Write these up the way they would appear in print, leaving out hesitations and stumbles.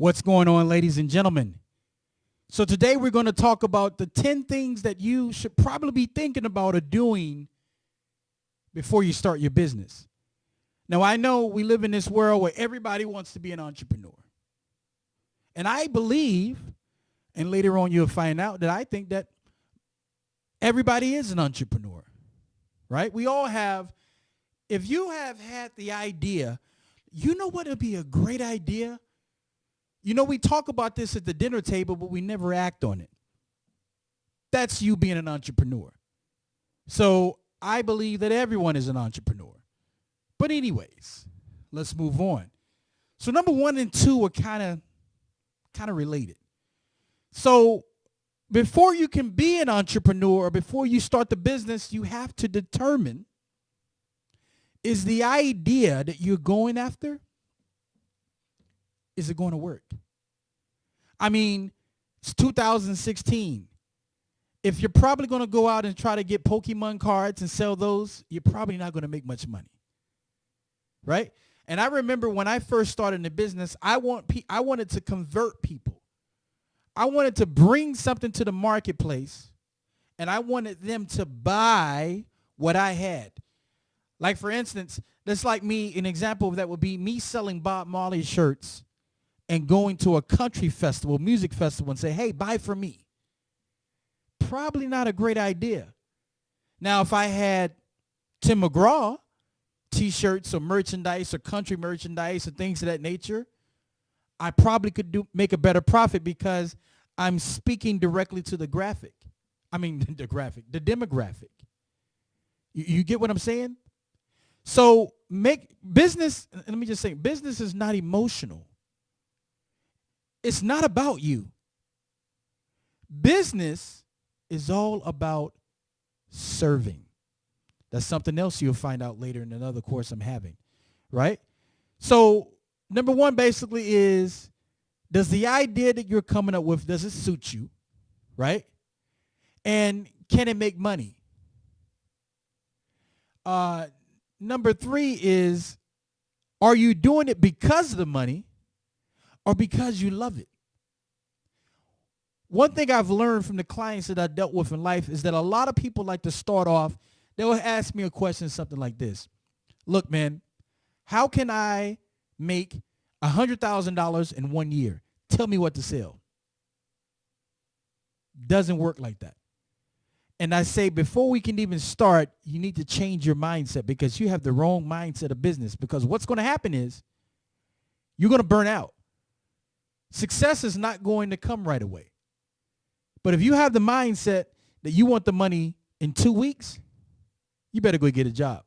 What's going on, ladies and gentlemen? So today we're going to talk about the 10 things that you should probably be thinking about or doing before you start your business. Now, I know we live in this world where everybody wants to be an entrepreneur. And I believe, and later on you'll find out, that I think that everybody is an entrepreneur, right? We all have. If you have had the idea, you know what would be a great idea? You know, we talk about this at the dinner table, but we never act on it. That's you being an entrepreneur. So I believe that everyone is an entrepreneur. But anyways, let's move on. So number 1 and 2 are kind of related. So before you can be an entrepreneur or before you start the business, you have to determine, is the idea that you're going after, is it going to work? I mean, it's 2016. If you're probably going to go out and try to get Pokemon cards and sell those, you're probably not going to make much money, right? And I remember when I first started in the business, I wanted to convert people. I wanted to bring something to the marketplace, and I wanted them to buy what I had. Like, for instance, that's like me, an example of that would be me selling Bob Marley shirts and going to a country festival, music festival, and say, hey, buy from me. Probably not a great idea. Now, if I had Tim McGraw T-shirts or merchandise or country merchandise or things of that nature, I probably could make a better profit because I'm speaking directly to the graphic. I mean, the demographic. You get what I'm saying? So business is not emotional. It's not about you. Business is all about serving. That's something else you'll find out later in another course I'm having, right? So number 1 basically is, does the idea that you're coming up with, does it suit you, right? And can it make money? Number 3 is, are you doing it because of the money or because you love it? One thing I've learned from the clients that I dealt with in life is that a lot of people like to start off, they'll ask me a question, something like this. Look, man, how can I make $100,000 in 1 year? Tell me what to sell. Doesn't work like that. And I say, before we can even start, you need to change your mindset, because you have the wrong mindset of business. Because what's going to happen is you're going to burn out. Success is not going to come right away. But if you have the mindset that you want the money in 2 weeks, you better go get a job.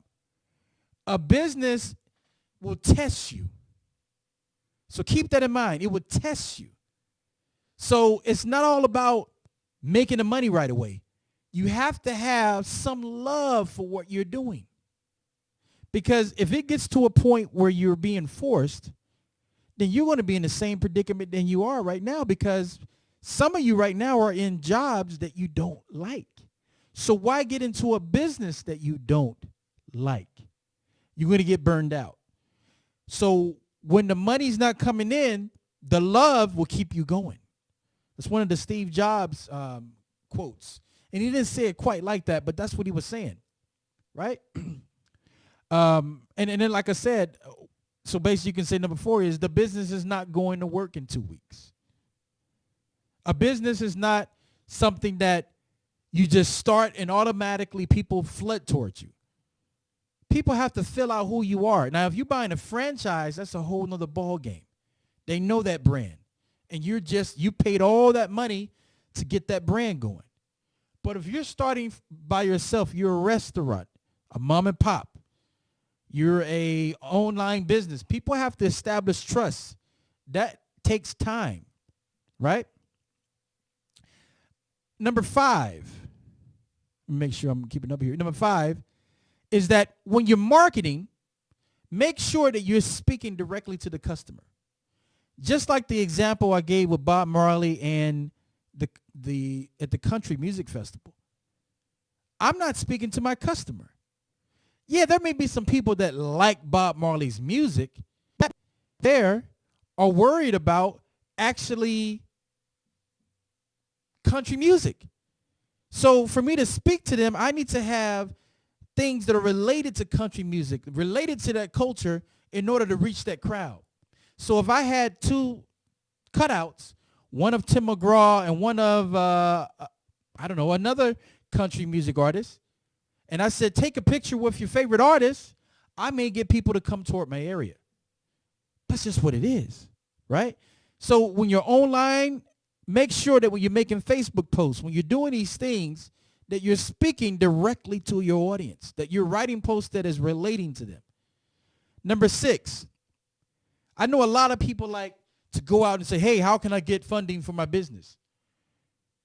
A business will test you. So keep that in mind. It will test you. So it's not all about making the money right away. You have to have some love for what you're doing. Because if it gets to a point where you're being forced, then you're going to be in the same predicament than you are right now, because some of you right now are in jobs that you don't like. So why get into a business that you don't like? You're going to get burned out. So when the money's not coming in, the love will keep you going. That's one of the Steve Jobs quotes. And he didn't say it quite like that, but that's what he was saying, right? And then, like I said, so basically you can say number 4 is, the business is not going to work in 2 weeks. A business is not something that you just start and automatically people flood towards you. People have to fill out who you are. Now, if you're buying a franchise, that's a whole nother ball game. They know that brand. And you paid all that money to get that brand going. But if you're starting by yourself, you're a restaurant, a mom and pop, you're a online business, people have to establish trust. That takes time, right? Number 5, make sure I'm keeping up here. Number 5 is that when you're marketing, make sure that you're speaking directly to the customer. Just like the example I gave with Bob Marley and at the country music festival. I'm not speaking to my customer. Yeah, there may be some people that like Bob Marley's music, but they are worried about actually country music. So for me to speak to them, I need to have things that are related to country music, related to that culture in order to reach that crowd. So if I had two cutouts, one of Tim McGraw and one of, I don't know, another country music artist, and I said, take a picture with your favorite artist, I may get people to come toward my area. That's just what it is, right? So when you're online, make sure that when you're making Facebook posts, when you're doing these things, that you're speaking directly to your audience, that you're writing posts that is relating to them. Number 6, I know a lot of people like to go out and say, hey, how can I get funding for my business?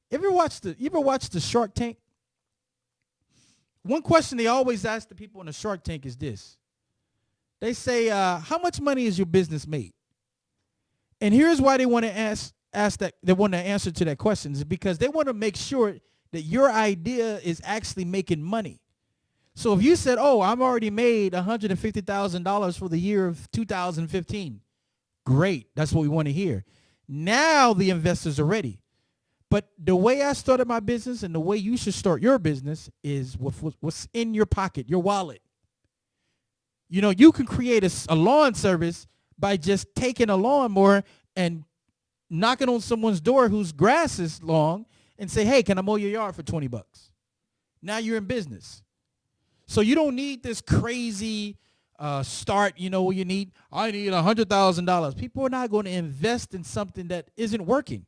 You ever watch the Shark Tank? One question they always ask the people in the Shark Tank is this. They say, how much money is your business made? And here's why they want to ask that. They want to answer to that question is because they want to make sure that your idea is actually making money. So if you said, oh, I've already made $150,000 for the year of 2015, great. That's what we want to hear. Now the investors are ready. But the way I started my business and the way you should start your business is with what's in your pocket, your wallet. You know, you can create a lawn service by just taking a lawnmower and knocking on someone's door whose grass is long and say, hey, can I mow your yard for $20? Now you're in business. So you don't need this crazy start, you know, where I need $100,000. People are not going to invest in something that isn't working.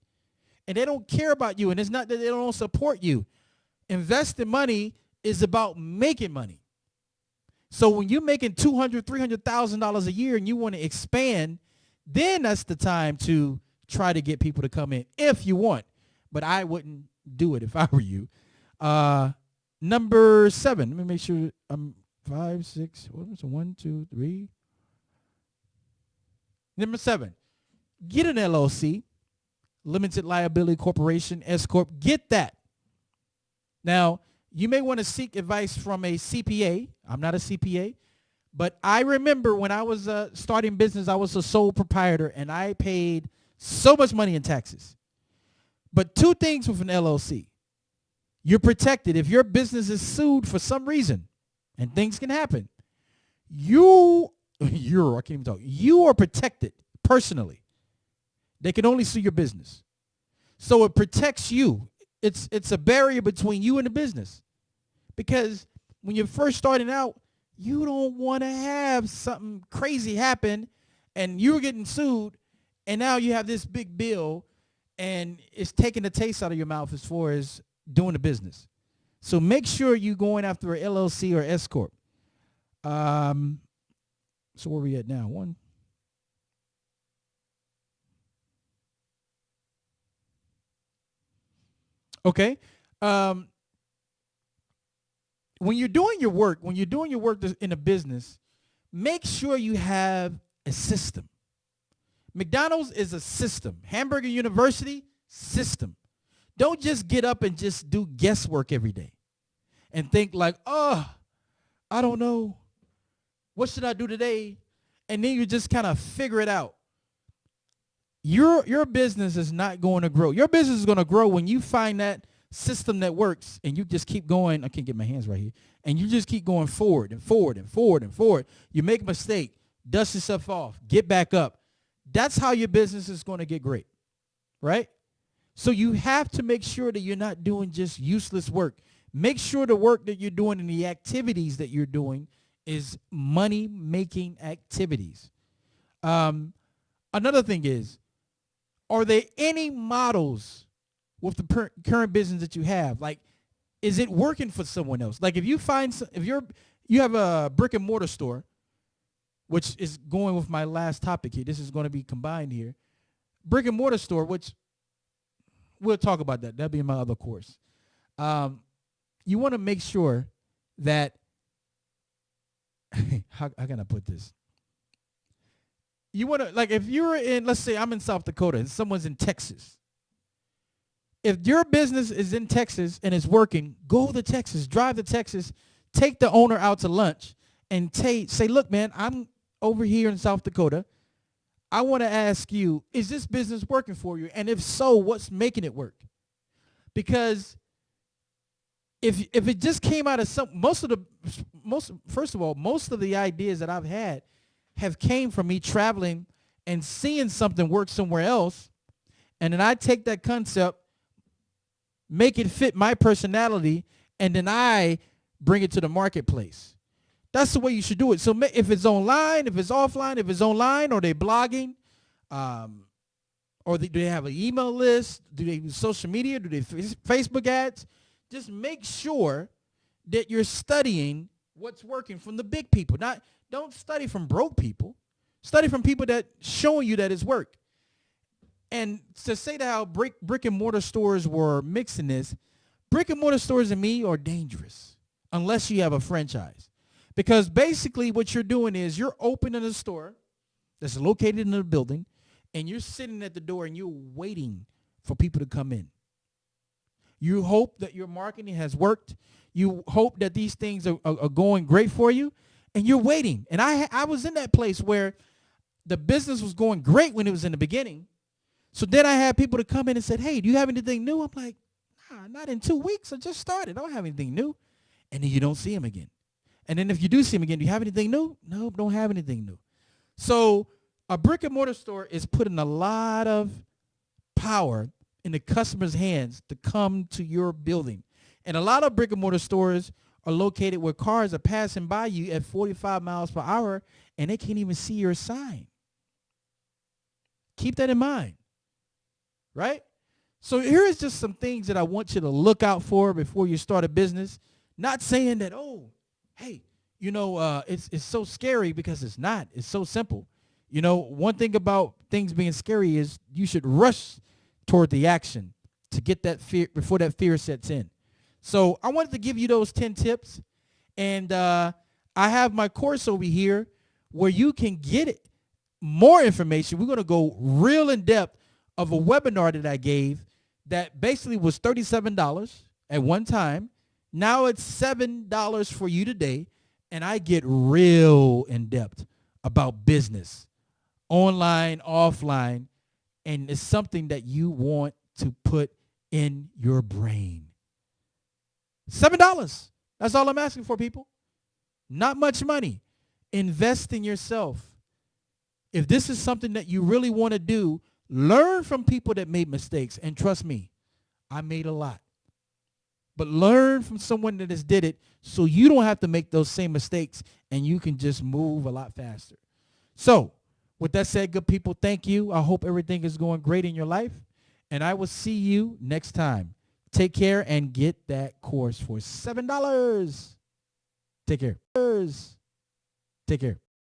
And they don't care about you. And it's not that they don't support you. Investing money is about making money. So when you're making $200,000, $300,000 a year and you want to expand, then that's the time to try to get people to come in if you want. But I wouldn't do it if I were you. Number 7. Let me make sure I'm 5, 6. What was it? 1, 2, 3. Number 7. Get an LLC, limited liability corporation, S corp. Get that. Now, you may want to seek advice from a CPA. I'm not a CPA, but I remember when I was starting business, I was a sole proprietor, and I paid so much money in taxes. But 2 things with an LLC. You're protected. If your business is sued for some reason, and things can happen, you are protected personally. They can only sue your business. So it protects you. It's a barrier between you and the business. Because when you're first starting out, you don't want to have something crazy happen and you're getting sued and now you have this big bill and it's taking the taste out of your mouth as far as doing the business. So make sure you're going after an LLC or S corp. So where are we at now? 1. Okay. When you're doing your work in a business, make sure you have a system. McDonald's is a system. Hamburger University, system. Don't just get up and just do guesswork every day and think like, oh, I don't know. What should I do today? And then you just kind of figure it out. Your business is not going to grow. Your business is going to grow when you find that system that works and you just keep going. I can't get my hands right here. And you just keep going forward and forward and forward and forward. You make a mistake, dust yourself off, get back up. That's how your business is going to get great, right? So you have to make sure that you're not doing just useless work. Make sure the work that you're doing and the activities that you're doing is money-making activities. Another thing is, are there any models with the current business that you have? Like, is it working for someone else? Like, if you have a brick and mortar store, which is going with my last topic here. This is going to be combined here. Brick and mortar store, which we'll talk about that. That'll be in my other course. You want to make sure that, how can I put this? You want to, like, if you're in, let's say I'm in South Dakota and someone's in Texas. If your business is in Texas and it's working, go to Texas, drive to Texas, take the owner out to lunch and say, look, man, I'm over here in South Dakota. I want to ask you, is this business working for you? And if so, what's making it work? Because if it just came out of most of the ideas that I've had have came from me traveling and seeing something work somewhere else, and then I take that concept, make it fit my personality, and then I bring it to the marketplace. That's the way you should do it. So if it's online, if it's offline, if it's online, or they blogging, or do they have an email list? Do they use social media? Do they Facebook ads? Just make sure that you're studying what's working from the big people. Don't study from broke people. Study from people that showing you that it's work. And to say that how brick and mortar stores were mixing this, brick and mortar stores to me are dangerous unless you have a franchise. Because basically what you're doing is you're opening a store that's located in a building, and you're sitting at the door and you're waiting for people to come in. You hope that your marketing has worked. You hope that these things are going great for you, and you're waiting. And I was in that place where the business was going great when it was in the beginning. So then I had people to come in and said, hey, do you have anything new? I'm like, nah, not in 2 weeks. I just started. I don't have anything new. And then you don't see them again. And then if you do see them again, do you have anything new? Nope, don't have anything new. So a brick and mortar store is putting a lot of power in the customer's hands to come to your building. And a lot of brick and mortar stores are located where cars are passing by you at 45 miles per hour and they can't even see your sign. Keep that in mind, right? So here is just some things that I want you to look out for before you start a business. Not saying that, oh, hey, it's so scary, because it's not. It's so simple. One thing about things being scary is you should rush toward the action to get that fear before that fear sets in. So I wanted to give you those 10 tips. And I have my course over here where you can get it. More information. We're going to go real in depth of a webinar that I gave that basically was $37 at one time. Now it's $7 for you today. And I get real in depth about business, online, offline, and it's something that you want to put in your brain. $7. That's all I'm asking for, people. Not much money. Invest in yourself. If this is something that you really want to do, learn from people that made mistakes. And trust me, I made a lot. But learn from someone that has did it so you don't have to make those same mistakes and you can just move a lot faster. So with that said, good people, thank you. I hope everything is going great in your life. And I will see you next time. Take care and get that course for $7. Take care. Take care.